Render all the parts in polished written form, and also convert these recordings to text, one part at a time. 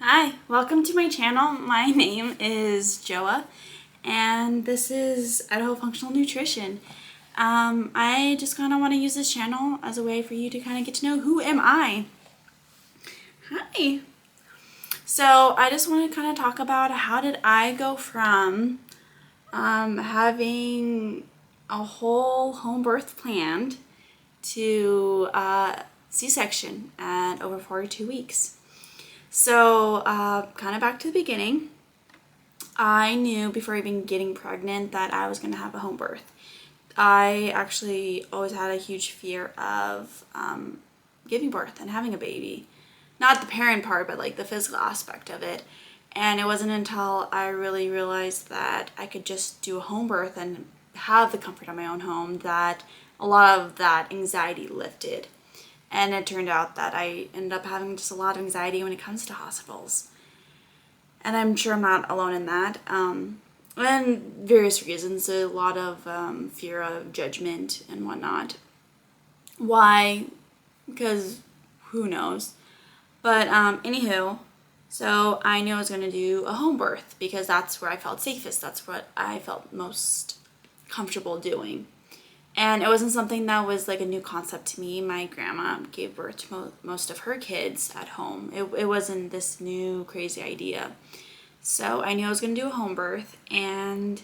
Hi, welcome to my channel. My name is Joa, and this is Idaho Functional Nutrition. I just kind of want to use this channel as a way for you to kind of get to know who am I. Hi. So I just want to kind of talk about how did I go from having a whole home birth planned to C-section at over 42 weeks. So kind of back to the beginning, I knew before even getting pregnant that I was going to have a home birth. I actually always had a huge fear of giving birth and having a baby. Not the parent part, but like the physical aspect of it. And it wasn't until I really realized that I could just do a home birth and have the comfort of my own home that a lot of that anxiety lifted. And it turned out that I ended up having just a lot of anxiety when it comes to hospitals. And I'm sure I'm not alone in that. And various reasons, a lot of fear of judgment and whatnot. Why? Because who knows? But anywho, so I knew I was going to do a home birth because that's where I felt safest. That's what I felt most comfortable doing. And it wasn't something that was like a new concept to me. My grandma gave birth to most of her kids at home. It wasn't this new crazy idea. So I knew I was going to do a home birth. And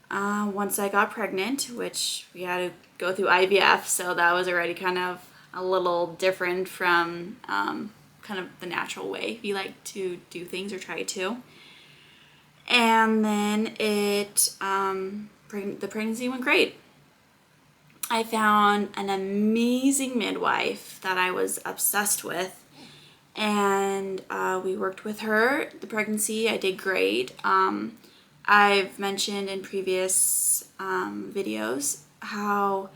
once I got pregnant, which we had to go through IVF, so that was already kind of a little different from kind of the natural way we like to do things or try to. And then the pregnancy went great. I found an amazing midwife that I was obsessed with, and we worked with her. The pregnancy, I did great. I've mentioned in previous videos how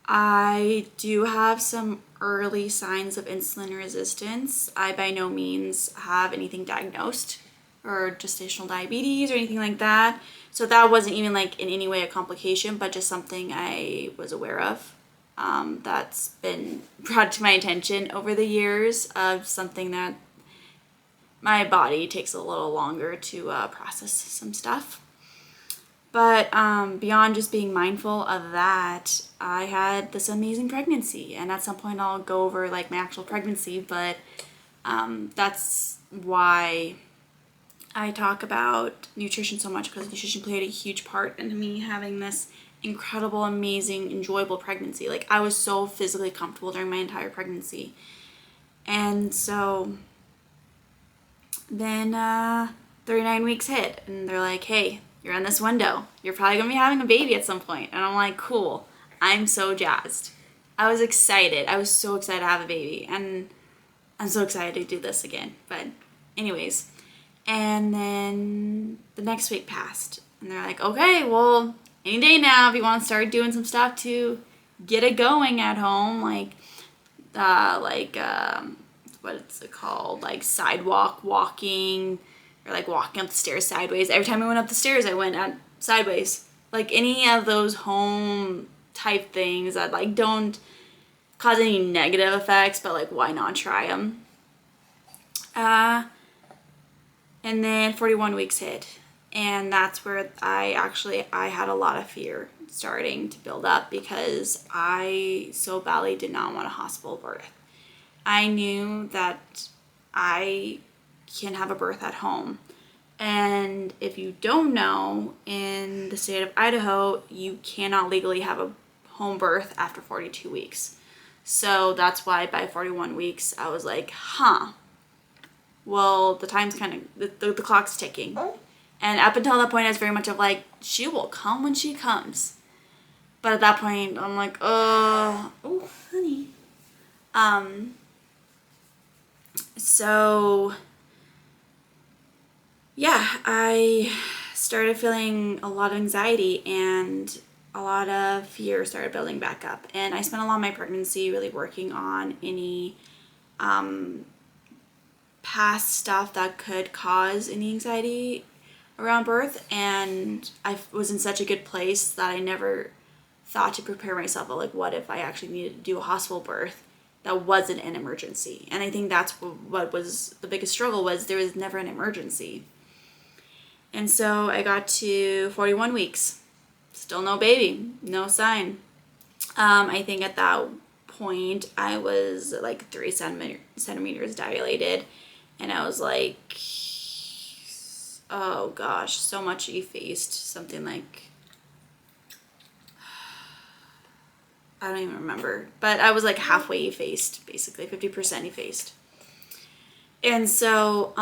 I do have some early signs of insulin resistance. I by no means have anything diagnosed or gestational diabetes or anything like that. So that wasn't even like in any way a complication, but just something I was aware of. That's been brought to my attention over the years of something that my body takes a little longer to process some stuff. But beyond just being mindful of that, I had this amazing pregnancy. And at some point I'll go over like my actual pregnancy, but that's why I talk about nutrition so much, because nutrition played a huge part in me having this incredible, amazing, enjoyable pregnancy. Like, I was so physically comfortable during my entire pregnancy. And so then 39 weeks hit, and they're like, hey, you're in this window. You're probably going to be having a baby at some point. And I'm like, cool. I'm so jazzed. I was excited. I was so excited to have a baby. And I'm so excited to do this again. But anyways. And then the next week passed, and they're like, okay, well, any day now, if you want to start doing some stuff to get it going at home, what's it called? Like sidewalk walking, or like walking up the stairs sideways. Every time I went up the stairs, I went out sideways. Like any of those home type things that like don't cause any negative effects, but like why not try them? And then 41 weeks hit, and that's where I had a lot of fear starting to build up, because I so badly did not want a hospital birth. I knew that I can have a birth at home. And if you don't know, in the state of Idaho, you cannot legally have a home birth after 42 weeks. So that's why by 41 weeks, I was like, well, the time's kind of, the clock's ticking. And up until that point, I was very much of like, she will come when she comes. But at that point, I'm like, oh, honey. So, yeah, I started feeling a lot of anxiety, and a lot of fear started building back up. And I spent a lot of my pregnancy really working on any past stuff that could cause any anxiety around birth, and I was in such a good place that I never thought to prepare myself, like, what if I actually needed to do a hospital birth, that wasn't an emergency. And I think that's what was the biggest struggle, was there was never an emergency. And so I got to 41 weeks, still no baby, no sign. I think at that point I was like 3 centimeters dilated, and I was like, oh gosh, so much effaced, something like, I don't even remember, but I was like halfway effaced, basically 50% effaced. And so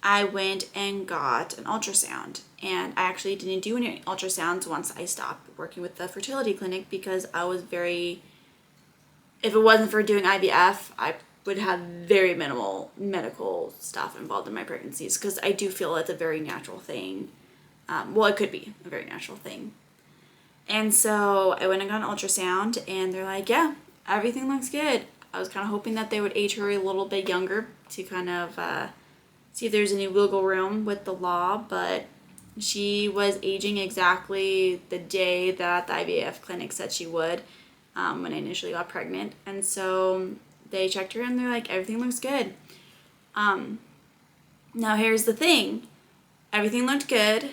I went and got an ultrasound, and I actually didn't do any ultrasounds once I stopped working with the fertility clinic, because I was very, if it wasn't for doing IVF, I would have very minimal medical stuff involved in my pregnancies, because I do feel it's a very natural thing. Well, it could be a very natural thing. And so I went and got an ultrasound, and they're like, yeah, everything looks good. I was kind of hoping that they would age her a little bit younger to kind of see if there's any wiggle room with the law, but she was aging exactly the day that the IVF clinic said she would, when I initially got pregnant. And so they checked her, and they're like, everything looks good. Now here's the thing. Everything looked good,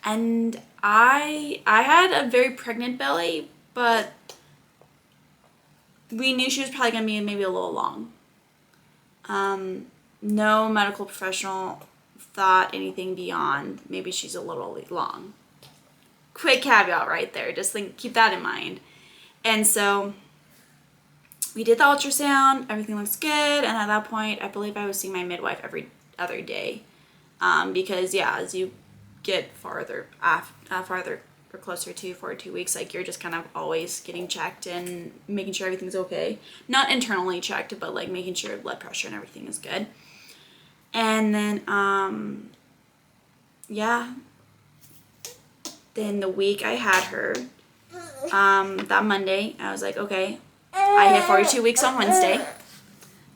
and I had a very pregnant belly, but we knew she was probably going to be maybe a little long. No medical professional thought anything beyond maybe she's a little long. Quick caveat right there. Just keep that in mind. And so we did the ultrasound. Everything looks good. And at that point, I believe I was seeing my midwife every other day. Because, yeah, as you get farther or closer to 42 weeks, like, you're just kind of always getting checked and making sure everything's okay. Not internally checked, but like making sure blood pressure and everything is good. And then, yeah, then the week I had her, that Monday, I was like, okay, I hit 42 weeks on Wednesday,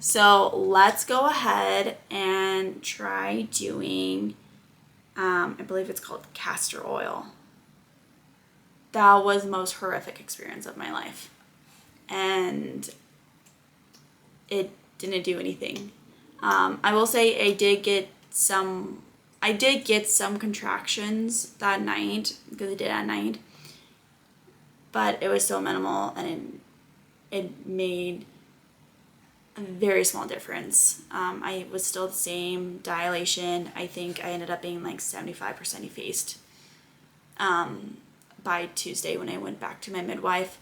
so let's go ahead and try doing, I believe it's called castor oil. That was the most horrific experience of my life, and it didn't do anything. I will say I did get some contractions that night, because I did at night, but it was so minimal, and it made a very small difference. I was still the same dilation. I think I ended up being like 75% effaced by Tuesday when I went back to my midwife.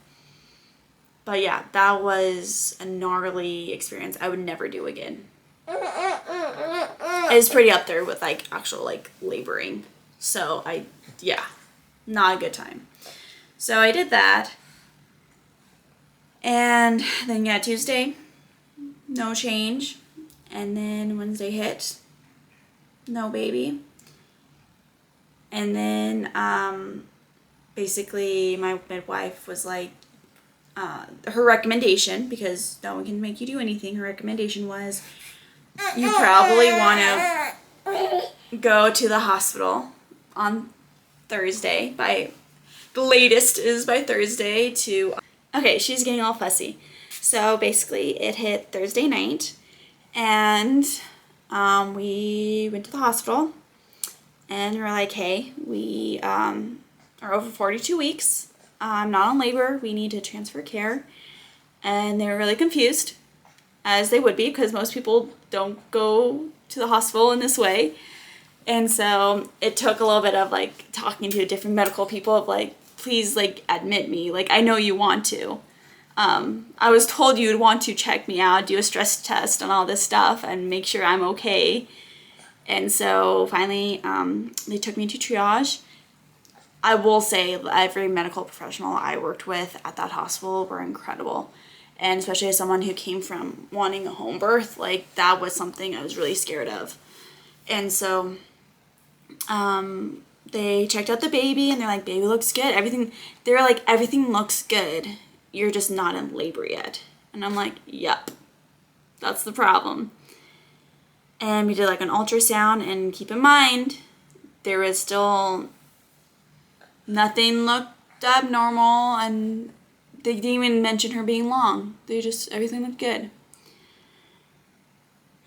But yeah, that was a gnarly experience I would never do again. It's pretty up there with like actual like laboring. So not a good time. So I did that. And then Tuesday, no change. And then Wednesday hit, no baby. And then basically my midwife was like, her recommendation, because no one can make you do anything, her recommendation was, you probably want to go to the hospital on Thursday. By the latest is by Thursday to, okay, she's getting all fussy. So basically it hit Thursday night, and we went to the hospital, and we're like, hey, we are over 42 weeks. I'm not on labor. We need to transfer care. And they were really confused, as they would be, because most people don't go to the hospital in this way. And so it took a little bit of like talking to different medical people of like, please like admit me. Like, I know you want to. I was told you would want to check me out, do a stress test and all this stuff, and make sure I'm okay. And so finally, they took me to triage. I will say every medical professional I worked with at that hospital were incredible. And especially as someone who came from wanting a home birth, like, that was something I was really scared of. And so they checked out the baby, and they're like, baby looks good. They were like, everything looks good. You're just not in labor yet. And I'm like, yep, that's the problem. And we did like an ultrasound, and keep in mind, there was still nothing looked abnormal, and They didn't even mention her being long. Everything looked good.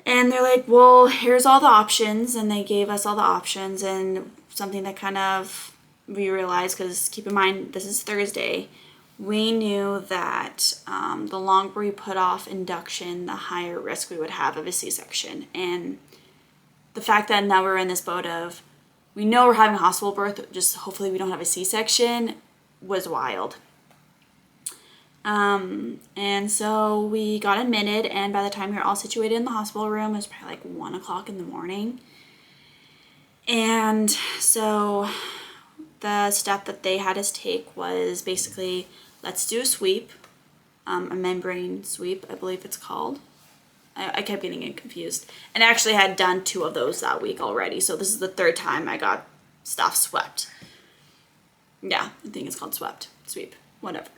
And they're like, well, here's all the options. And they gave us all the options. And something that kind of we realized, because keep in mind, this is Thursday, we knew that the longer we put off induction, the higher risk we would have of a C-section. And the fact that now we're in this boat of, we know we're having a hospital birth, just hopefully we don't have a C-section, was wild. And so we got admitted, and by the time we were all situated in the hospital room, it was probably like 1 o'clock in the morning. And so the step that they had us take was basically, let's do a sweep, a membrane sweep, I believe it's called. I kept getting it confused. And I actually had done 2 of those that week already, so this is the 3rd time I got stuff swept. Yeah, I think it's called sweep, whatever.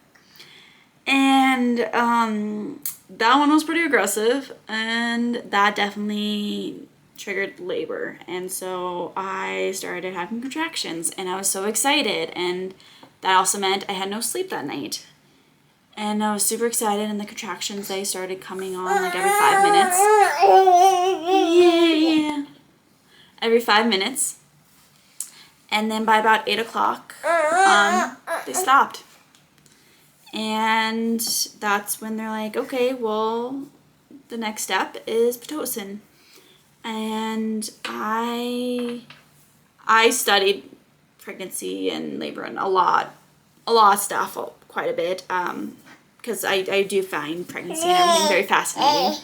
And that one was pretty aggressive, and that definitely triggered labor. And so I started having contractions, and I was so excited, and that also meant I had no sleep that night. And I was super excited, and the contractions, they started coming on like every 5 minutes. Yeah. Every 5 minutes. And then by about 8 o'clock, they stopped. And that's when they're like, okay, well, the next step is Pitocin. And I studied pregnancy and labor and a lot of stuff, quite a bit, because I do find pregnancy and everything very fascinating.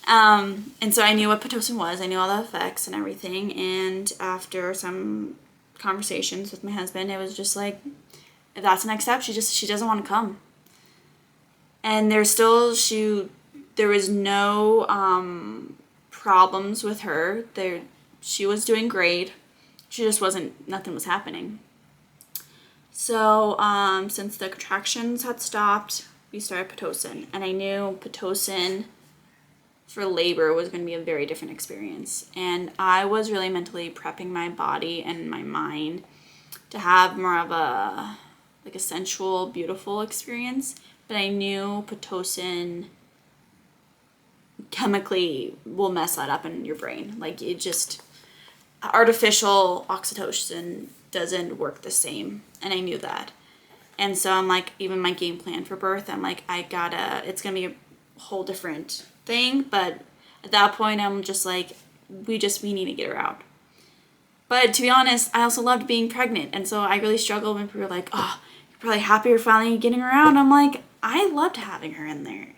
And so I knew what Pitocin was, I knew all the effects and everything, and after some conversations with my husband, it was just like, if that's the next step, she doesn't want to come. And there was no problems with her. She was doing great. She just nothing was happening. So since the contractions had stopped, we started Pitocin. And I knew Pitocin for labor was going to be a very different experience. And I was really mentally prepping my body and my mind to have more of a sensual, beautiful experience. But I knew Pitocin chemically will mess that up in your brain. Like, it just, artificial oxytocin doesn't work the same. And I knew that. And so I'm like, even my game plan for birth, I'm like, it's going to be a whole different thing. But at that point, I'm just like, we need to get her out. But to be honest, I also loved being pregnant. And so I really struggled when people were like, oh, you're probably happy you're finally getting her out. I'm like, I loved having her in there.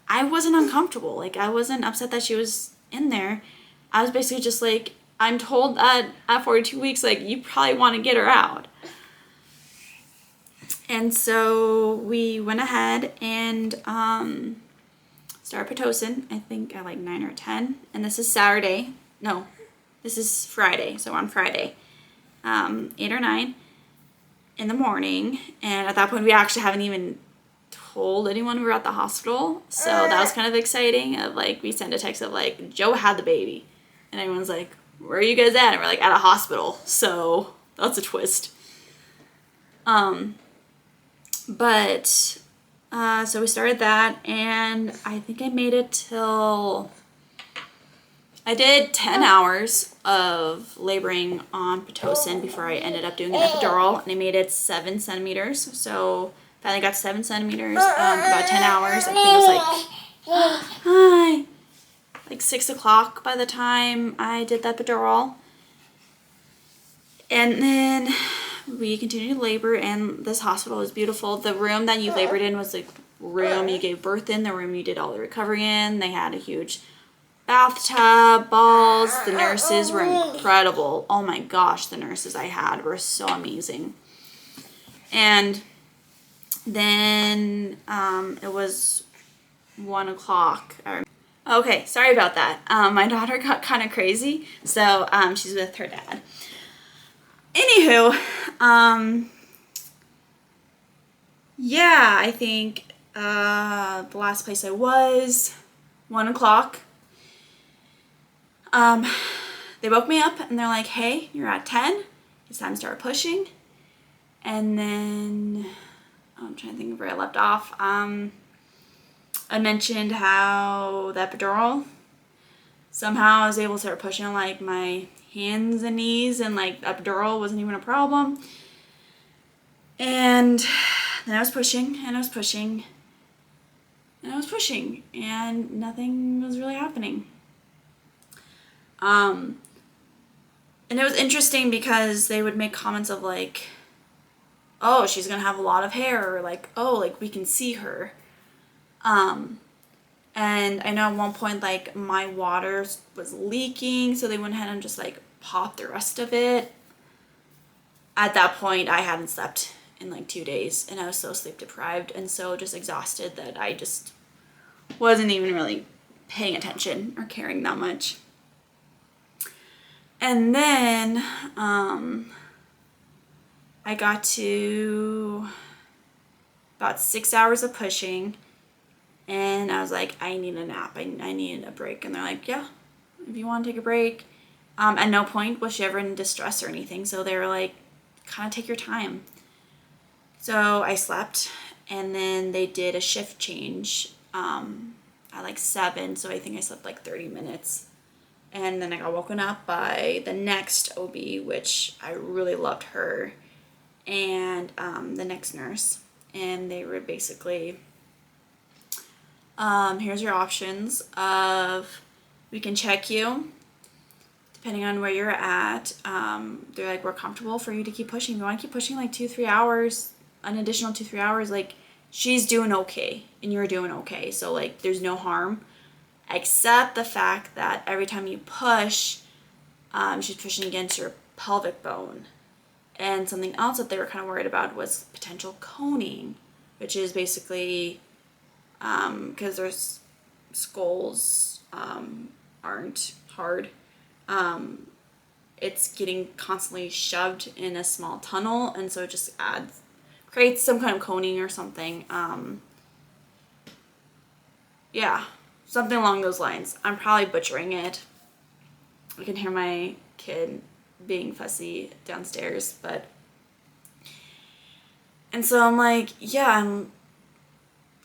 I wasn't uncomfortable. Like, I wasn't upset that she was in there. I was basically just like, I'm told that at 42 weeks, like, you probably want to get her out. And so we went ahead and started Pitocin, I think at like 9 or 10. And this is Saturday. No, this is Friday. So on Friday, 8 or 9 in the morning. And at that point, we actually haven't even told anyone we were at the hospital. So that was kind of exciting. Of like, we sent a text of like, Joe had the baby. And everyone's like, where are you guys at? And we're like, at a hospital. So that's a twist. But so we started that, and I think I made it till, I did 10 hours of laboring on Pitocin before I ended up doing an epidural, and I made it 7 centimeters. So finally got 7 centimeters, about 10 hours. I think it was like, like 6 o'clock by the time I did the epidural. And then we continued to labor, and this hospital was beautiful. The room that you labored in was the room you gave birth in, the room you did all the recovery in. They had a huge bathtub, balls. The nurses were incredible. Oh my gosh, the nurses I had were so amazing. And then it was 1 o'clock. Okay, sorry about that. My daughter got kind of crazy, so she's with her dad. Anywho, yeah, I think the last place I was, 1 o'clock. They woke me up and they're like, hey, you're at 10. It's time to start pushing. And then I'm trying to think of where I left off. I mentioned how the epidural, somehow I was able to start pushing on like my hands and knees, and like the epidural wasn't even a problem. And then I was pushing and I was pushing and I was pushing, and nothing was really happening. And it was interesting because they would make comments of like, oh, she's gonna have a lot of hair, or like, oh, like we can see her. And I know at one point like my water was leaking, so they went ahead and just like popped the rest of it. At that point, I hadn't slept in like 2 days, and I was so sleep deprived and so just exhausted that I just wasn't even really paying attention or caring that much. And then I got to about 6 hours of pushing, and I was like, I need a nap. I needed a break. And they're like, yeah, if you want to take a break. At no point was she ever in distress or anything, so they were like, kind of take your time. So I slept, and then they did a shift change at like 7, so I think I slept like 30 minutes. And then I got woken up by the next OB, which I really loved her, and the next nurse. And they were basically, here's your options of, we can check you, depending on where you're at. They're like, we're comfortable for you to keep pushing. If you want to keep pushing like 2-3 hours, an additional 2-3 hours, like she's doing okay and you're doing okay. So like there's no harm, except the fact that every time you push, she's pushing against your pelvic bone. And something else that they were kind of worried about was potential coning, which is basically because their skulls aren't hard. It's getting constantly shoved in a small tunnel, and so it just creates some kind of coning or something. Yeah, something along those lines. I'm probably butchering it. I can hear my kid being fussy downstairs, but... And so I'm like, yeah,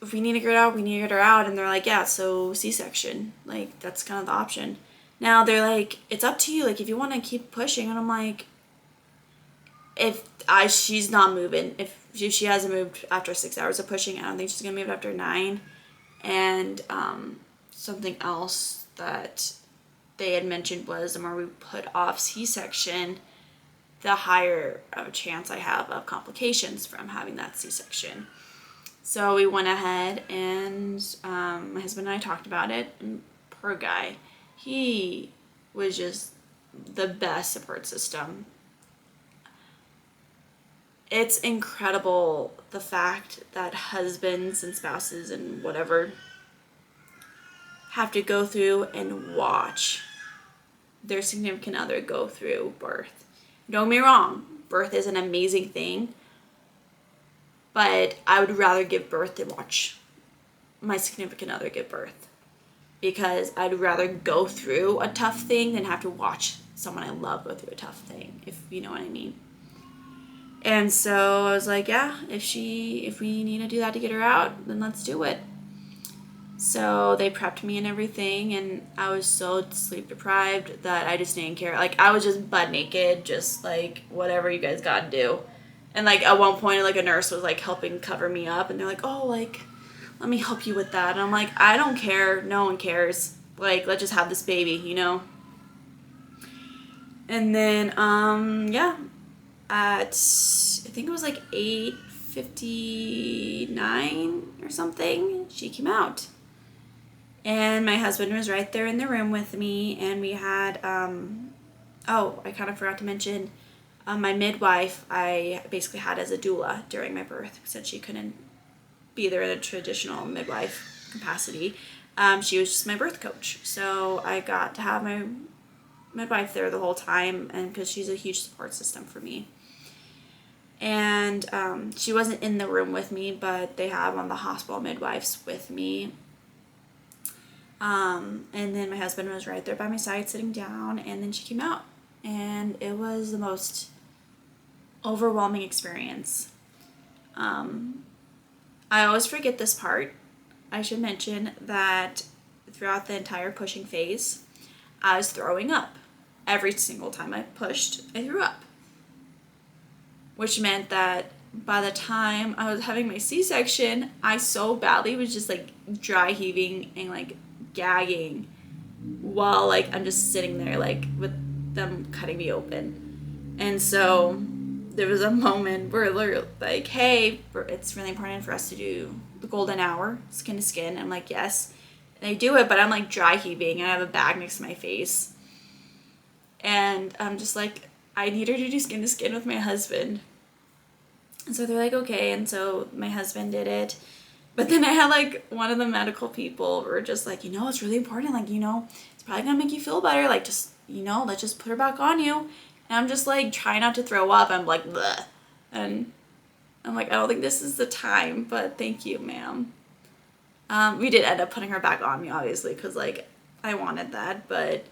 if we need to get her out, we need to get her out. And they're like, yeah, so C-section. Like, that's kind of the option. Now they're like, it's up to you, like if you want to keep pushing. And I'm like, she's not moving, if she hasn't moved after 6 hours of pushing, I don't think she's gonna move after 9. And something else that they had mentioned was the more we put off C-section, the higher of a chance I have of complications from having that C-section. So we went ahead and my husband and I talked about it, and poor guy, he was just the best support system. It's incredible the fact that husbands and spouses and whatever have to go through and watch their significant other go through birth. Don't get me wrong, birth is an amazing thing, but I would rather give birth than watch my significant other give birth, because I'd rather go through a tough thing than have to watch someone I love go through a tough thing, if you know what I mean. And so I was like, yeah, if we need to do that to get her out, then let's do it. So they prepped me and everything, and I was so sleep deprived that I just didn't care. Like, I was just butt naked, just like, whatever you guys gotta do. And like at one point, like a nurse was like helping cover me up, and they're like, oh, like, let me help you with that. And I'm like, I don't care, no one cares. Like, let's just have this baby, you know? And then, yeah, at, I think it was like 8:59 or something, she came out. And my husband was right there in the room with me, and we had, oh, I kind of forgot to mention, my midwife, I basically had as a doula during my birth, since she couldn't be there in a traditional midwife capacity. She was just my birth coach. So I got to have my midwife there the whole time, and because she's a huge support system for me. And she wasn't in the room with me, but they have on the hospital midwives with me. And then my husband was right there by my side sitting down, and then she came out, and it was the most overwhelming experience. I always forget this part. I should mention that throughout the entire pushing phase, I was throwing up. Every single time I pushed, I threw up. Which meant that by the time I was having my C-section, I so badly was just like dry heaving and like gagging while like I'm just sitting there like with them cutting me open. And so there was a moment where they're like, hey, it's really important for us to do the golden hour, skin to skin. I'm like, yes. And I do it, but I'm like dry heaving and I have a bag next to my face. And I'm just like, I need her to do skin to skin with my husband. And so they're like, okay. And so my husband did it. But then I had like one of the medical people were just like, it's really important. Like, it's probably going to make you feel better. Like, just, let's just put her back on you. And I'm just like, trying not to throw up. I'm like, bleh. And I'm like, I don't think this is the time, but thank you, ma'am. We did end up putting her back on me, obviously, because like I wanted that. But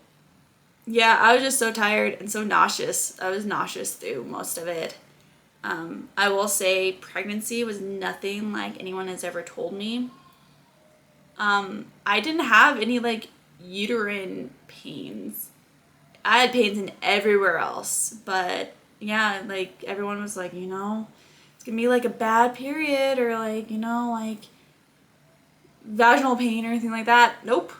yeah, I was just so tired and so nauseous. I was nauseous through most of it. I will say pregnancy was nothing like anyone has ever told me. I didn't have any like uterine pains. I had pains in everywhere else, but yeah, like everyone was like, it's gonna be like a bad period or like, like vaginal pain or anything like that. Nope.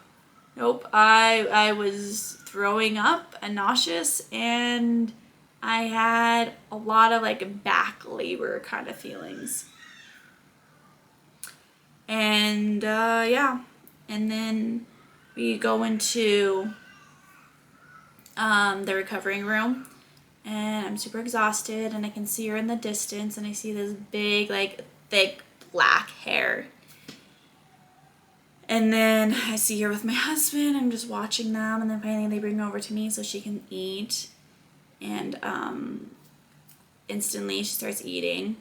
I was throwing up and nauseous, and I had a lot of like back labor kind of feelings. And yeah, and then we go into the recovering room, and I'm super exhausted, and I can see her in the distance, and I see this big like thick black hair. And then I see her with my husband. I'm just watching them, and then finally they bring her over to me so she can eat. And instantly she starts eating.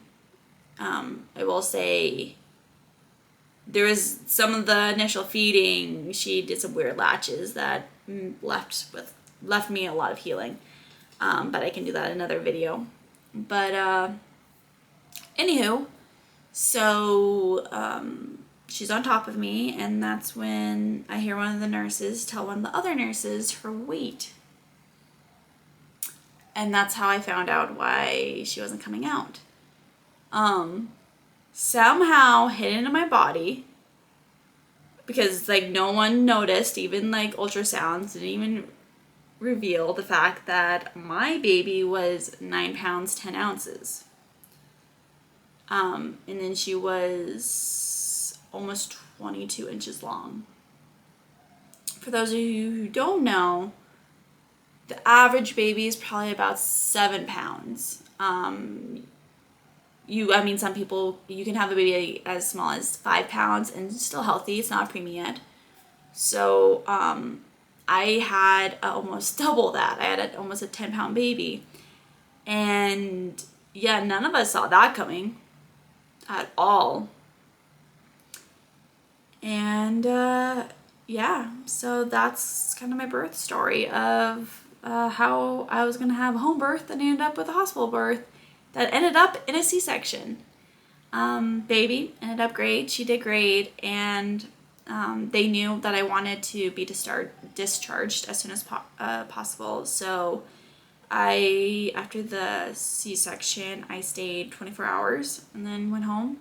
I will say there was some of the initial feeding. She did some weird latches that left me a lot of healing. But I can do that in another video. But anywho, so she's on top of me, and that's when I hear one of the nurses tell one of the other nurses her weight. And that's how I found out why she wasn't coming out. Somehow hidden in my body, because like no one noticed, even like ultrasounds didn't even reveal the fact that my baby was 9 pounds 10 ounces. And then she was almost 22 inches long. For those of you who don't know, the average baby is probably about 7 pounds. Some people, you can have a baby as small as 5 pounds and still healthy. It's not preemie yet. So I had almost double that. I had almost a 10-pound baby. And yeah, none of us saw that coming at all. And yeah, so that's kind of my birth story of how I was going to have a home birth and ended up with a hospital birth that ended up in a C-section. Baby ended up great. She did great. And they knew that I wanted to be discharged as soon as possible. So after the C-section, I stayed 24 hours and then went home.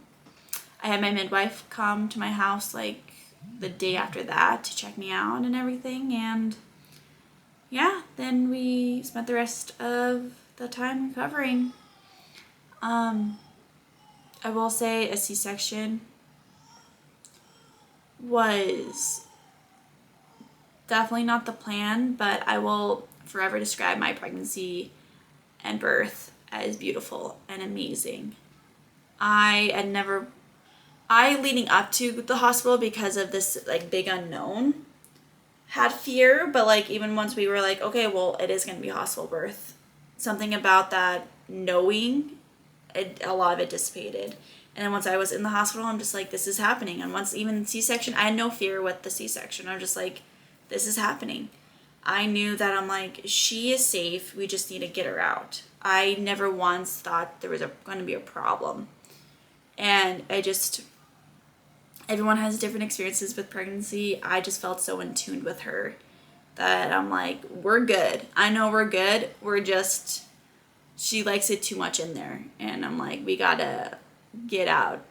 I had my midwife come to my house like the day after that to check me out and everything. And yeah, then we spent the rest of the time recovering. I will say a C-section was definitely not the plan, but I will forever describe my pregnancy and birth as beautiful and amazing. Leading up to the hospital, because of this like big unknown, had fear, but like even once we were like, okay, well, it is going to be a hospital birth, something about that knowing, a lot of it dissipated. And then once I was in the hospital, I'm just like, this is happening. And once even C-section, I had no fear with the C-section. I'm just like, this is happening. I knew that I'm like, she is safe. We just need to get her out. I never once thought there was going to be a problem. And I just everyone has different experiences with pregnancy. I just felt so in tune with her that I'm like, we're good. I know we're good. We're just, she likes it too much in there. And I'm like, we gotta get out.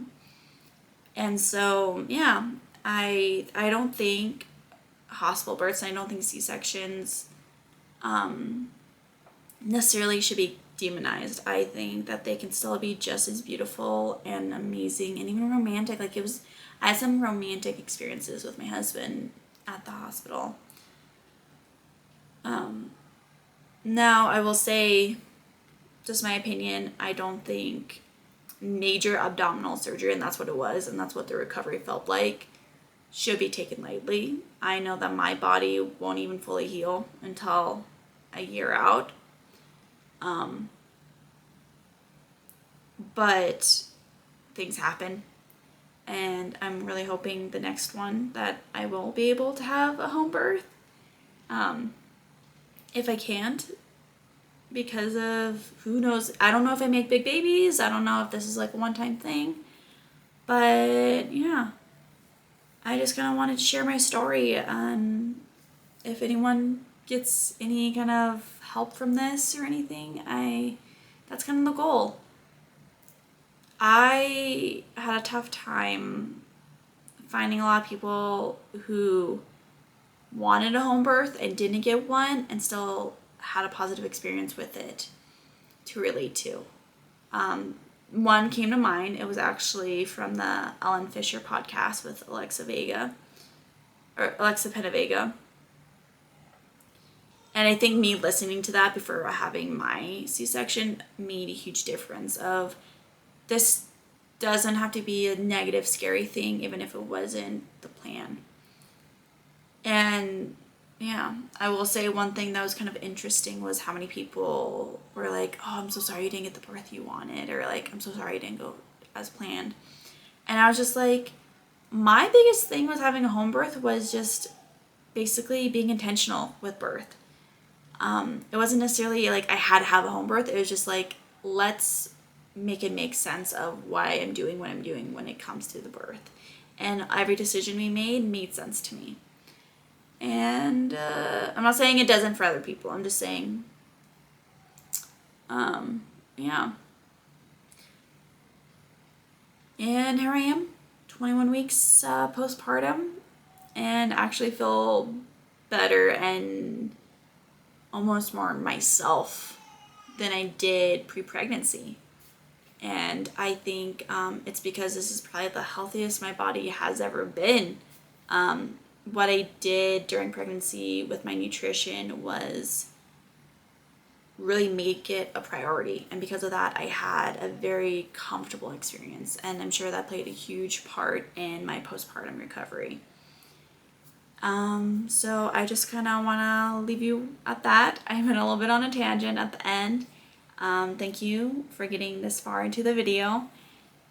And so, yeah, I don't think hospital births, I don't think C-sections necessarily should be demonized. I think that they can still be just as beautiful and amazing and even romantic. Like I had some romantic experiences with my husband at the hospital. Now I will say, just my opinion, I don't think major abdominal surgery, and that's what it was, and that's what the recovery felt like, should be taken lightly. I know that my body won't even fully heal until a year out. But things happen, and I'm really hoping the next one that I will be able to have a home birth. If I can't, because of who knows, I don't know if I make big babies, I don't know if this is like a one-time thing, but yeah, I just kind of wanted to share my story, and if anyone gets any kind of help from this or anything, that's kind of the goal. I had a tough time finding a lot of people who wanted a home birth and didn't get one and still had a positive experience with it to relate to. One came to mind. It was actually from the Ellen Fisher podcast with Alexa Penavega. And I think me listening to that before having my C-section made a huge difference of, this doesn't have to be a negative, scary thing, even if it wasn't the plan. And yeah, I will say one thing that was kind of interesting was how many people were like, oh, I'm so sorry you didn't get the birth you wanted, or like, I'm so sorry you didn't go as planned. And I was just like, my biggest thing with having a home birth was just basically being intentional with birth. It wasn't necessarily like I had to have a home birth. It was just like, let's make it make sense of why I'm doing what I'm doing when it comes to the birth. And every decision we made sense to me. And I'm not saying it doesn't for other people. I'm just saying, yeah. And here I am, 21 weeks postpartum, and actually feel better and almost more myself than I did pre-pregnancy. And I think it's because this is probably the healthiest my body has ever been. What I did during pregnancy with my nutrition was really make it a priority. And because of that, I had a very comfortable experience. And I'm sure that played a huge part in my postpartum recovery. So I just kind of want to leave you at that. I went a little bit on a tangent at the end. Thank you for getting this far into the video.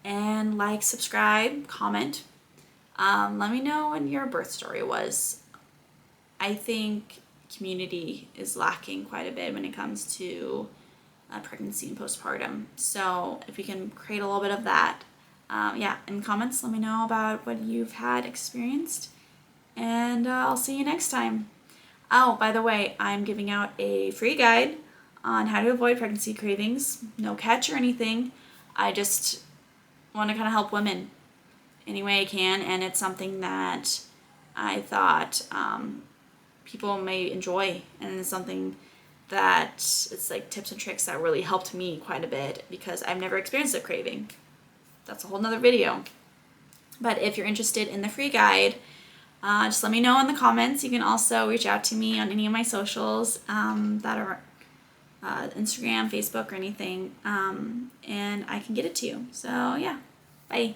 And like, subscribe, comment. Let me know when your birth story was. I think community is lacking quite a bit when it comes to pregnancy and postpartum. So if you can create a little bit of that, in comments, let me know about what you've had experienced. And I'll see you next time. Oh, by the way, I'm giving out a free guide on how to avoid pregnancy cravings. No catch or anything. I just want to kind of help women any way I can, and it's something that I thought people may enjoy, and it's something that it's like tips and tricks that really helped me quite a bit because I've never experienced a craving. That's a whole nother video. But if you're interested in the free guide, just let me know in the comments. You can also reach out to me on any of my socials that are Instagram, Facebook, or anything, and I can get it to you. So yeah, bye.